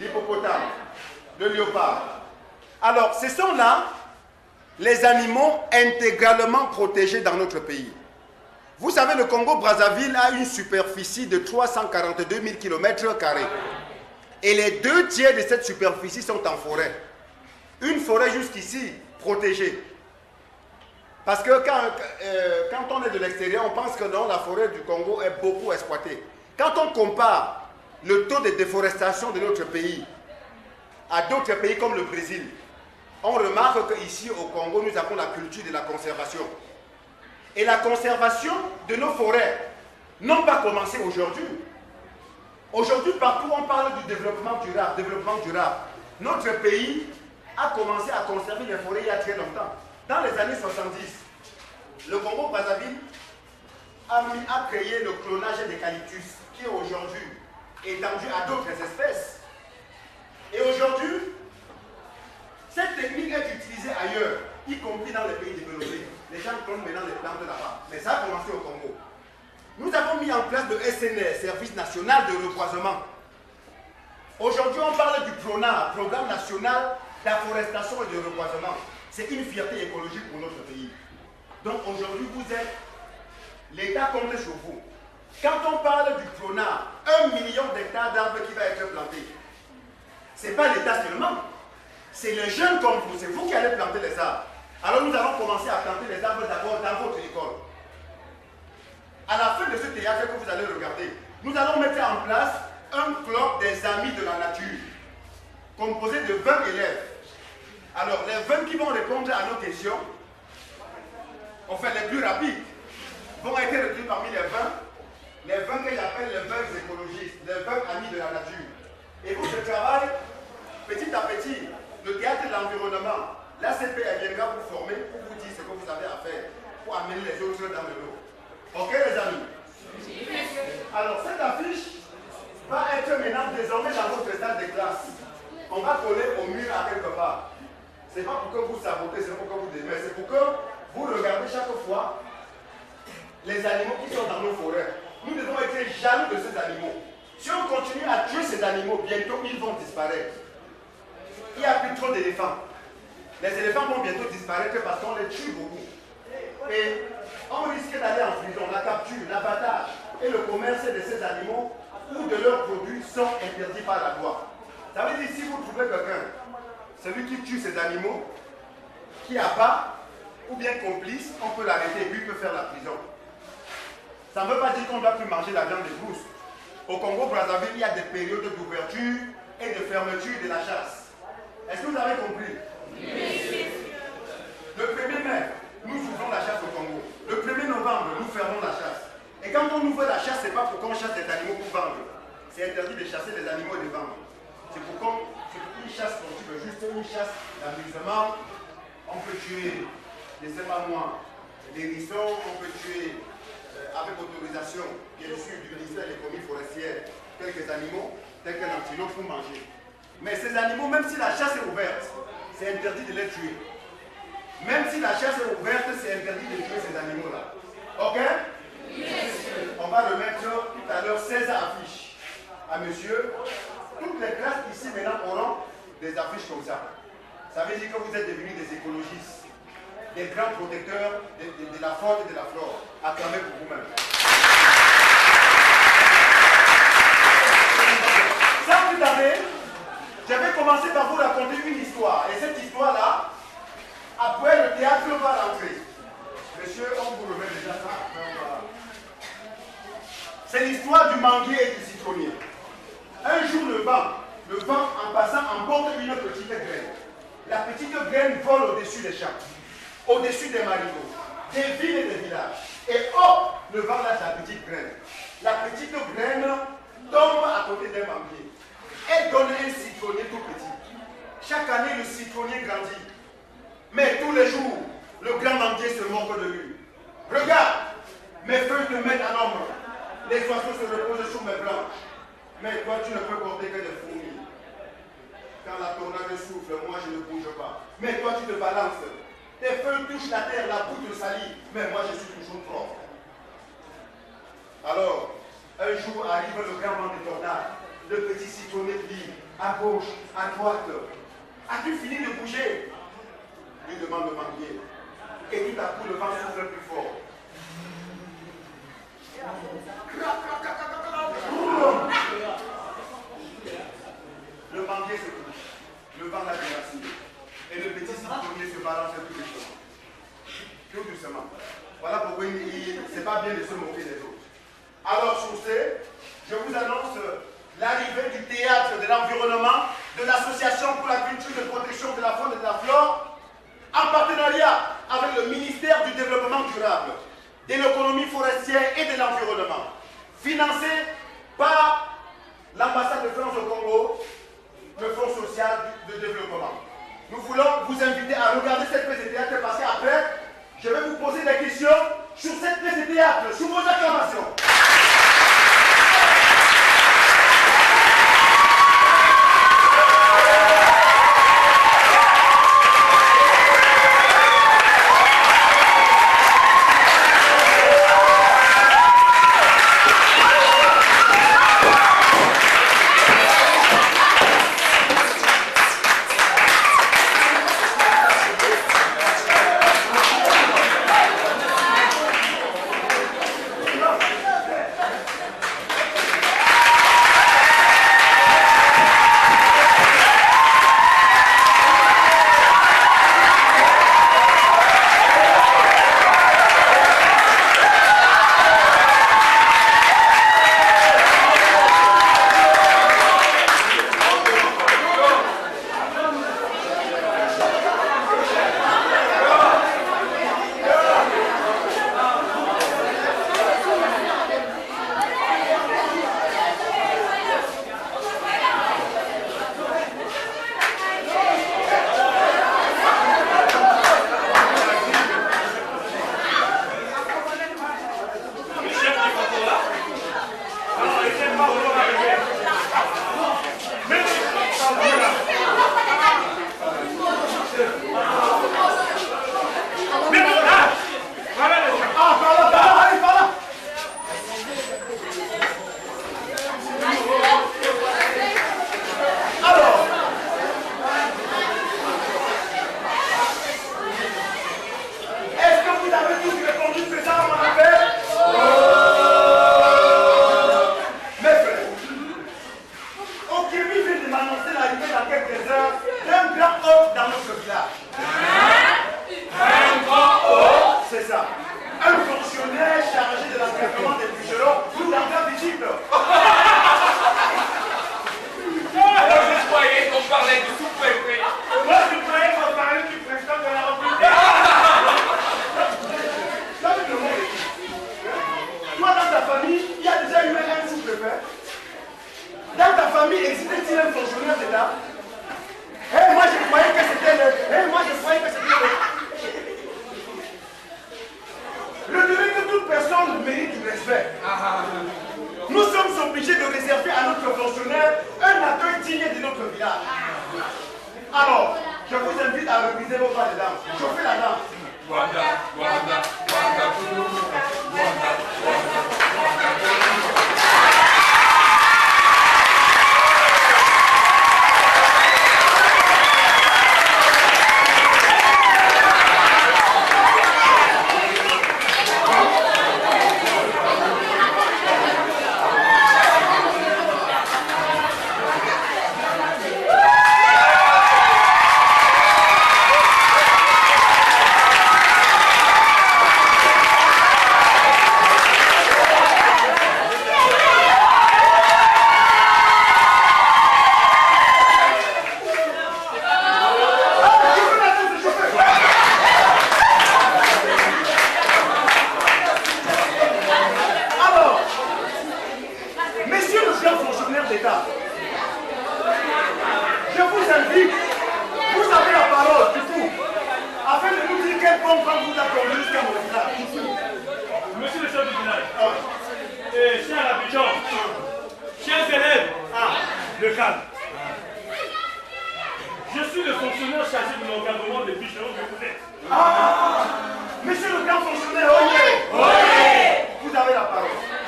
l'hippopotame, le léopard. Alors, ce sont là les animaux intégralement protégés dans notre pays. Vous savez, le Congo-Brazzaville a une superficie de 342 000 km². Et les 2 tiers de cette superficie sont en forêt. Une forêt jusqu'ici protégée. Parce que quand on est de l'extérieur, on pense que non, la forêt du Congo est beaucoup exploitée. Quand on compare le taux de déforestation de notre pays à d'autres pays comme le Brésil, on remarque qu'ici au Congo, nous avons la culture de la conservation. Et la conservation de nos forêts n'a pas commencé aujourd'hui. Aujourd'hui, partout, on parle du développement durable. Notre pays a commencé à conserver les forêts il y a très longtemps. Dans les années 70, le Congo-Brazzaville a créé le clonage d'eucalyptus, qui est aujourd'hui étendu à d'autres espèces. Et aujourd'hui, cette technique est utilisée ailleurs, y compris dans les pays développés. Les gens clonent maintenant les plantes là-bas. Mais ça a commencé au Congo. Nous avons mis en place le SNR, Service National de Reboisement. Aujourd'hui, on parle du PRONA, Programme National d'Afforestation et de Reboisement. C'est une fierté écologique pour notre pays. Donc aujourd'hui, vous êtes, l'État compte sur vous. Quand on parle du PRONA, 1 million d'hectares d'arbres qui va être planté. Ce n'est pas l'État seulement. C'est les jeunes comme vous, c'est vous qui allez planter les arbres. Alors nous allons commencer à planter les arbres d'abord dans votre école. À la fin de ce théâtre que vous allez regarder, nous allons mettre en place un club des amis de la nature, composé de 20 élèves. Alors les 20 qui vont répondre à nos questions, enfin les plus rapides, vont être retenus parmi les 20 que j'appelle les 20 écologistes, les 20 amis de la nature. Et vous, ce travail, petit à petit, le théâtre de l'environnement, l'ACP viendra vous former pour vous dire ce que vous avez à faire, pour amener les autres dans le lot. Ok les amis? Oui. Alors cette affiche va être maintenant désormais dans votre salle de classe. On va coller au mur à quelque part. Ce n'est pas pour que vous sabotez, c'est pour que vous démêlez, c'est pour que vous regardez chaque fois les animaux qui sont dans nos forêts. Nous devons être jaloux de ces animaux. Si on continue à tuer ces animaux, bientôt ils vont disparaître. Il n'y a plus trop d'éléphants. Les éléphants vont bientôt disparaître parce qu'on les tue beaucoup. Et on risque d'aller en prison. La capture, l'abattage et le commerce de ces animaux ou de leurs produits sont interdits par la loi. Ça veut dire si vous trouvez quelqu'un, celui qui tue ces animaux, qui abat ou bien complice, on peut l'arrêter et lui peut faire la prison. Ça ne veut pas dire qu'on ne doit plus manger la viande de brousse. Au Congo-Brazzaville, il y a des périodes d'ouverture et de fermeture de la chasse. Est-ce que vous avez compris? Oui. Le 1er mai, nous ouvrons la chasse au Congo. Le 1er novembre, nous fermons la chasse. Et quand on ouvre la chasse, ce n'est pas pour qu'on chasse des animaux pour vendre. C'est interdit de chasser des animaux et de vendre. C'est pour une chasse sportive, juste une chasse d'amusement. On peut tuer, je ne sais pas moi, des hérissons, on peut tuer avec autorisation, bien sûr, du ministère de l'économie forestière, quelques animaux, tels que l'antilope pour manger. Mais ces animaux, même si la chasse est ouverte, c'est interdit de les tuer. Même si la chasse est ouverte, c'est interdit de tuer ces animaux-là. Ok? Yes. On va remettre tout à l'heure 16 affiches à monsieur. Toutes les classes ici maintenant auront des affiches comme ça. Ça veut dire que vous êtes devenus des écologistes, des grands protecteurs de la faune et de la flore. Acclamez pour vous-même. Sans plus tarder, je vais commencer par vous raconter une histoire. Et cette histoire-là, après le théâtre va rentrer. Monsieur, on vous remet déjà ça. C'est l'histoire du manguier et du citronnier. Un jour, le vent en passant emporte une petite graine. La petite graine vole au-dessus des champs, au-dessus des marigots, des villes et des villages. Et hop, le vent lâche la petite graine. La petite graine tombe à côté d'un manguier. Elle donne un citronnier tout petit. Chaque année, le citronnier grandit. Mais tous les jours, le grand manguier se moque de lui. Regarde, mes feuilles te mettent à l'ombre. Les oiseaux se reposent sur mes branches. Mais toi, tu ne peux porter que des fourmis. Quand la tornade souffle, moi, je ne bouge pas. Mais toi, tu te balances. Tes feuilles touchent la terre, la boue te salit. Mais moi, je suis toujours fort. Alors, un jour arrive le grand vent de tornade. Le petit citronnier dit, à gauche, à droite. As-tu fini de bouger? Lui demande le banquier. Et tout à coup, le vent souffle plus fort. Le banquier se couche. Le vent l'a déraciné. Et le petit citronnier se balance tout doucement. Tout doucement. Voilà pourquoi c'est pas bien de se moquer des autres. Alors, sur ce, je vous annonce l'arrivée du théâtre de l'environnement de l'Association pour la culture de protection de la faune et de la flore en partenariat avec le ministère du Développement durable, de l'économie forestière et de l'environnement, financé par l'ambassade de France au Congo, le Fonds social de développement. Nous voulons vous inviter à regarder cette pièce de théâtre parce qu'après, je vais vous poser des questions sur cette pièce de théâtre, sur vos acclamations.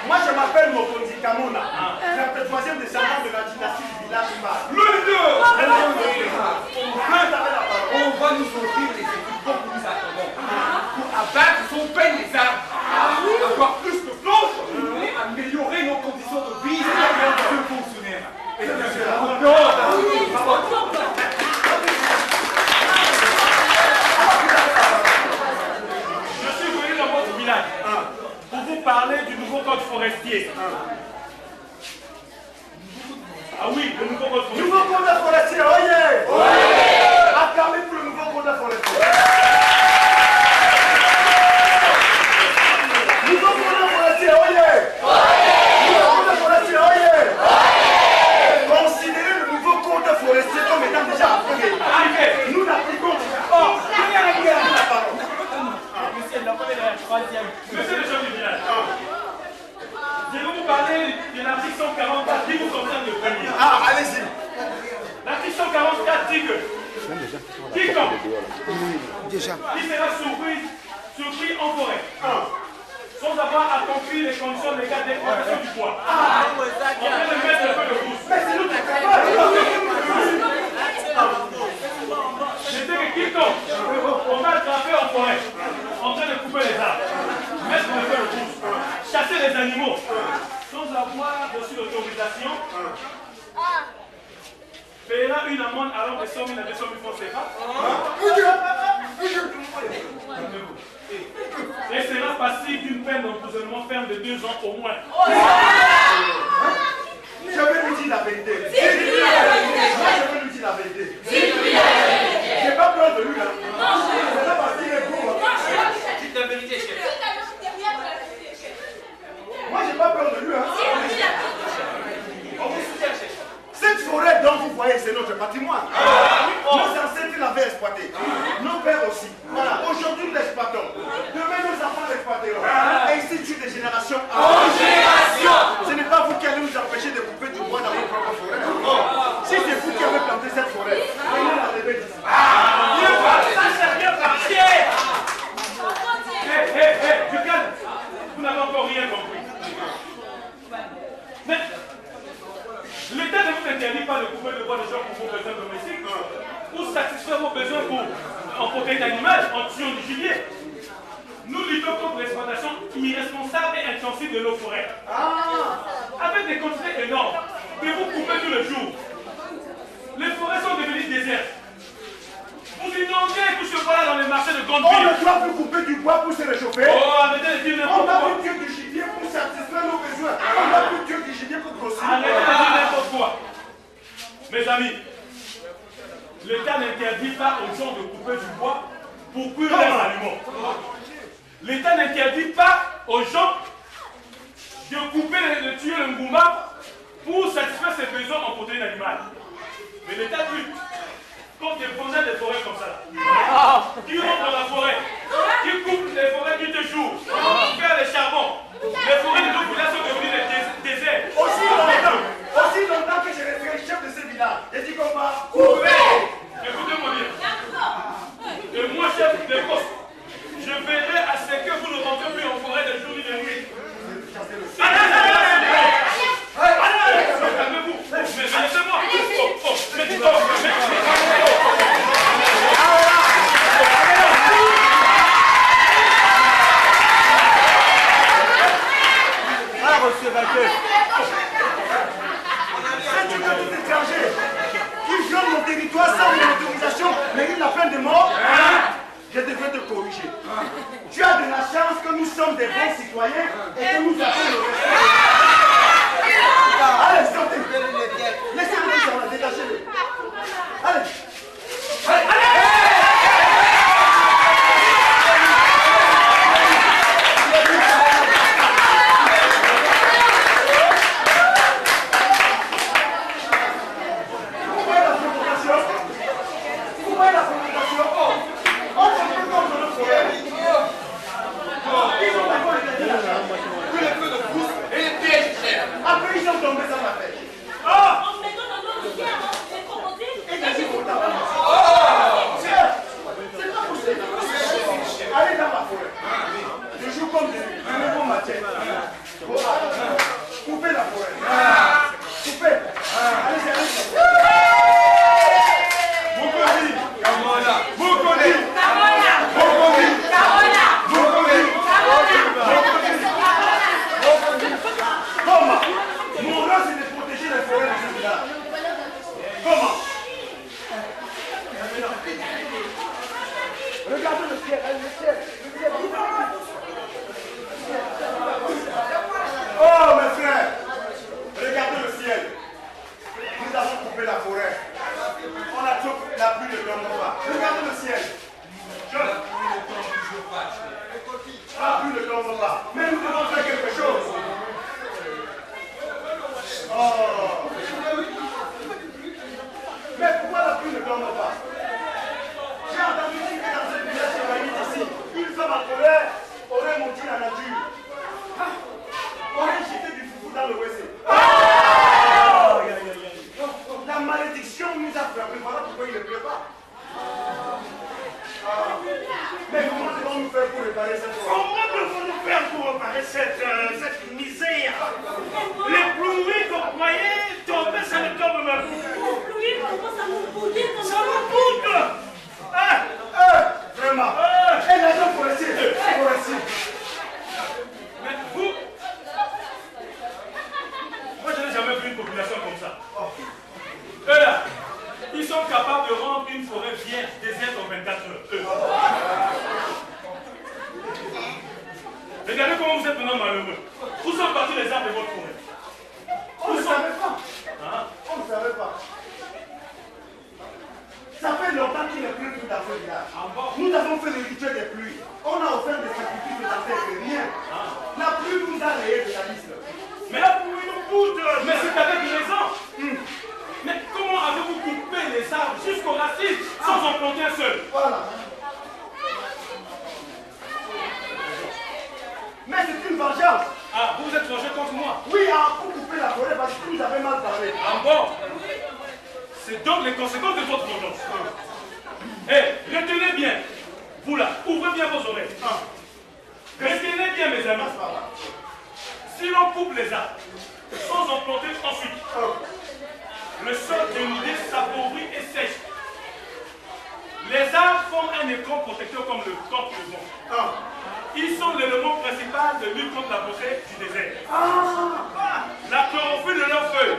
Moi, je m'appelle Mokondi Kamona, le troisième descendant de la dynastie. village parle. Le leader, on va nous offrir les équipements que nous attendons pour abattre son peine les armes, avoir plus de planches et améliorer nos conditions de vie et de fonctionnaires. Et je suis venu dans votre village pour vous parler du nouveau code forestier. Ah oui, le nouveau code forestier. Nouveau code forestier, oyez! Acclamez pour le nouveau code forestier. Nouveau code forestier, oyez! Nouveau code forestier, oyez! Considérez le nouveau code forestier comme étant déjà approuvé. Nous l'appliquons. Monsieur le chef du village, je vais vous parler de l'article 144 qui vous concerne le premier. Ah, allez-y. L'article 144 dit que quiconque qui sera surpris en forêt sans avoir accompli les conditions légales d'exploitation du bois, on peut le mettre un peu de pouce. Mais c'est nous qui travaillons. Je dis que quiconque on va attraper en forêt en train de couper les arbres, mettre un peu de pouce, chasser les animaux sans avoir reçu l'autorisation, paiera une amende allant de 100 000 à 200 000 francs CFA et sera passible d'une peine d'emprisonnement ferme de 2 ans au moins. Je vais lui dire la vérité. Moi, je vais lui dire la vérité. J'ai pas peur de lui, là. C'est pas parce qu'il est beau. Dites la vérité, chef. Moi, j'ai pas peur de lui, hein. On vous soutient, chef. Cette forêt dont vous voyez, c'est notre patrimoine. Nos ancêtres l'avaient exploité. Nos pères aussi. Voilà. Aujourd'hui, nous l'exploitons. Demain, nos enfants l'exploiteront. Ainsi de suite, de génération en génération. Ce n'est pas vous qui allez nous empêcher de couper du bois dans votre propre forêt. Si c'est vous qui avez planté cette forêt, venez la lever d'ici. Ça, c'est bien parti. Du calme. Vous n'avez encore rien compris. Mais l'État ne vous interdit pas de couper le bois de gens pour vos besoins domestiques, pour satisfaire vos besoins pour en protéine animale, en tuant du gibier. Nous luttons contre l'exploitation irresponsable et intensive de nos forêts. Avec des quantités énormes que vous coupez tous les jours. Les forêts sont devenues désertes. Vous inondez tout ce bois dans les marchés de grandes On villes. ne doit plus couper du bois pour se réchauffer. Oh, arrêtez de dire On n'importe n'a quoi. plus tuer du gibier pour satisfaire nos besoins. On n'a plus tuer du gibier pour grossir. Arrêtez de dire n'importe quoi. Mes amis, l'État n'interdit pas aux gens de couper du bois pour cuire leurs aliments. L'État n'interdit pas aux gens de couper, de tuer le ngoumba pour satisfaire ses besoins en protéines animales. Mais l'État lutte contre des vendeurs de forêts comme ça. Qui rentrent dans la forêt, qui coupent les forêts du jour, pour faire les charbons. Les forêts de nos villages sont devenues des déserts. Aussi longtemps que je resterai chef de ce village, je dis qu'on va couper. Écoutez-moi bien. Et moi, chef de poste, je veillerai à ce que vous ne rentrez plus en forêt de jour ni de nuit. Calmez-vous. Mais laissez-moi. C'est du tout étranger qui viole mon territoire sans mon autorisation mérite la peine de mort. Je devrais te corriger. Tu as de la chance que nous sommes des bons citoyens et que nous avons le respect. Allez, sortez. Laissez-le sur la détachez-le. Allez. Après, ils sont tombés dans la pêche. forêt. On a trop, la pluie ne tombe pas. Regardez le ciel. La pluie ne tombe pas. Mais nous devons faire quelque chose. Oh. Mais pourquoi la pluie ne tombe pas? J'ai entendu dire que dans ce village ici, une femme en colère aurait monté la nature. Aurait jeté du foufou dans le WC. La malédiction nous a frappé. Voilà pourquoi il ne pleut pas. Mais comment devons-nous faire pour réparer cette chose? Comment devons-nous faire pour réparer cette misère? Les pluies que vous voyez tomber, ça ne tombe même plus. Les pluies commencent à nous bouder dans Ça nous boude. Vraiment. Et l'agent forestier. Mais vous, moi je n'ai jamais vu une population comme ça. Eux là, ils sont capables de rendre une forêt vierge déserte en 24 heures. Eux. Regardez comment vous êtes maintenant malheureux. Où sont partis les arbres de votre forêt? On ne savait pas. Hein? On ne savait pas. Ça fait longtemps qu'il ne pleut plus dans ce village. Nous avons fait le rituel des pluies. On a offert des sacrifices de la terre et rien. La pluie nous a rayé de la liste. Mais la pluie nous coûte. Mais c'est avec raison. Mais comment avez-vous coupé les arbres jusqu'aux racines sans en planter un seul? Voilà. Mais c'est une vengeance. Ah, vous vous êtes vengé contre moi? Oui, pour couper la forêt parce que vous nous avez mal parlé. Ah bon? C'est donc les conséquences de votre vengeance. Eh, retenez bien. Vous là, ouvrez bien vos oreilles. Retenez bien mes amis. Si l'on coupe les arbres sans en planter ensuite, le sol dénudé s'appauvrit et sèche. Les arbres forment un écran protecteur comme le corps de vent. Ils sont l'élément principal de lutte contre la poussée du désert. La chlorophylle de leurs feuilles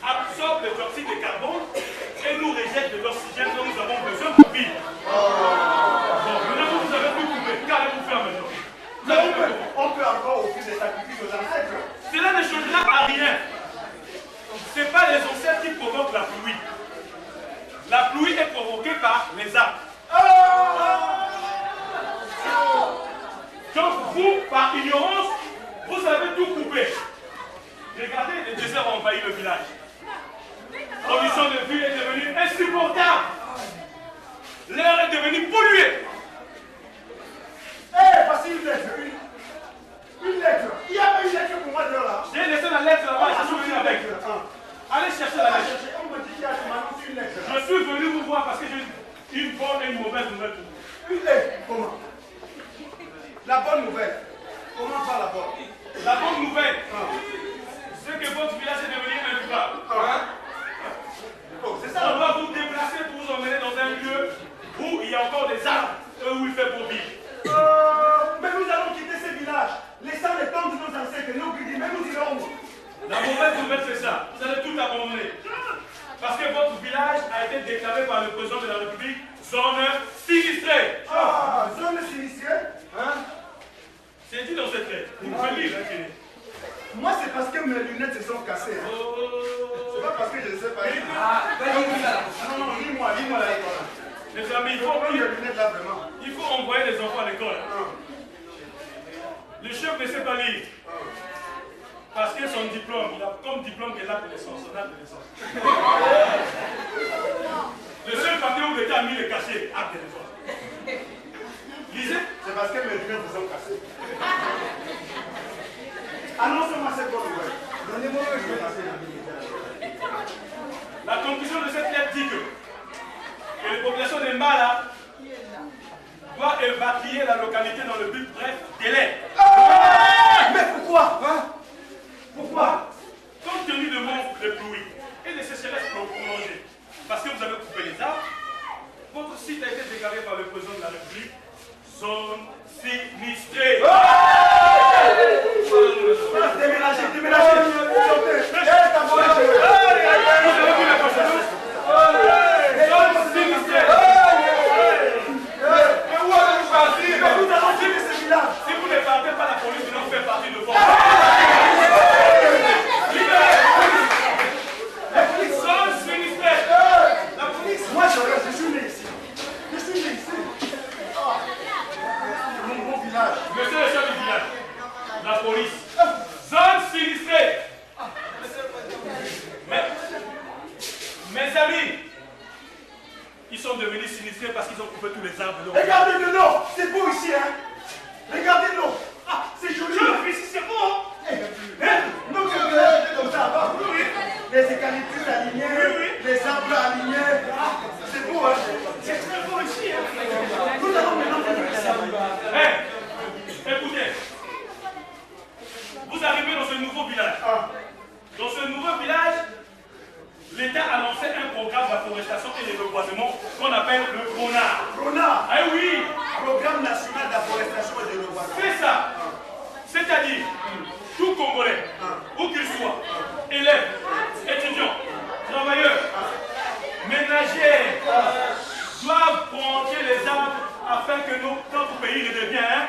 absorbe le dioxyde de carbone et nous rejette de l'oxygène dont nous avons besoin pour vivre. Bon, maintenant vous avez pu couper. Qu'allez-vous faire maintenant? On peut encore offrir des sacrifices aux ancêtres. Cela ne changera à rien. Ce n'est pas les ancêtres qui provoquent la pluie. La pluie est provoquée par les arbres. Donc vous, par ignorance, vous avez tout coupé. Regardez, le désert a envahi le village. La condition de vie est devenue insupportable. L'air est devenu pollué. Voici une lettre. Une lettre. Il y avait une lettre pour moi dehors là. J'ai laissé la lettre là-bas, je suis venu avec. Allez chercher la lettre. On me dit qu'il y a une lettre. Je suis venu vous voir parce que j'ai une bonne et une mauvaise nouvelle pour vous. Une lettre. Comment? La bonne nouvelle. Comment va la bonne? La bonne nouvelle, c'est que votre village est devenu invivable. C'est ça. On va vous déplacer pour vous emmener dans un lieu où il y a encore des arbres et où il fait pour vivre. Mais nous allons quitter ce village, laissant les tombes de nos ancêtres et nos guides, mais nous irons où? La mauvaise nouvelle, c'est ça. Vous allez tout abandonner. Parce que votre village a été déclaré par le président de la République zone sinistrée. Zone sinistrée? C'est dit dans cette lettre. Vous pouvez lire, hein, Moi, c'est parce que mes lunettes se sont cassées. C'est pas parce que je ne sais pas. Non, lis-moi la lettre. Les amis, il faut envoyer les enfants à l'école. Le chef ne sait pas lire. Parce que son diplôme, il a comme diplôme que l'acte de naissance, son acte de naissance. Le seul papier où l'État a mis le cachet, acte de naissance. Lisez. C'est parce que mes lunettes se sont cassées. Annonce-moi cette bonne nouvelle. Donnez-moi que je vais passer la vie. La conclusion de cette lettre dit que les populations de Mbala doivent évacuer la localité dans le but bref délai. Mais pourquoi? Pourquoi? Compte tenu de manque de pluie et de sécheresse prolongée, parce que vous avez coupé les arbres, votre site a été déclaré par le président de la République zone sinistrée. Déménagez. Zone sinistrée. Nous allons quitter ce village. Si vous ne partez pas, la police va nous faire partie de vous. Zone sinistrée. amis, ils sont devenus sinistrés parce qu'ils ont coupé tous les arbres. Regardez de l'eau, c'est beau ici, hein. Regardez l'eau. Ah, c'est joli. Ici, c'est beau. Donc, c'est comme ça avant. Les eucalyptus alignés, les arbres alignés. C'est beau, hein. C'est très beau ici. Nous allons maintenant faire ça. Écoutez, vous arrivez dans ce nouveau village. Dans ce nouveau village, l'État a lancé un programme d'afforestation et de reboisement qu'on appelle le PRONAR. Rona, Ah oui, Programme national d'afforestation et de reboisement. c'est ça. C'est-à-dire, tout Congolais, où qu'il soit, élèves, étudiants, travailleurs, ménagères, doivent planter les arbres afin que notre pays redevienne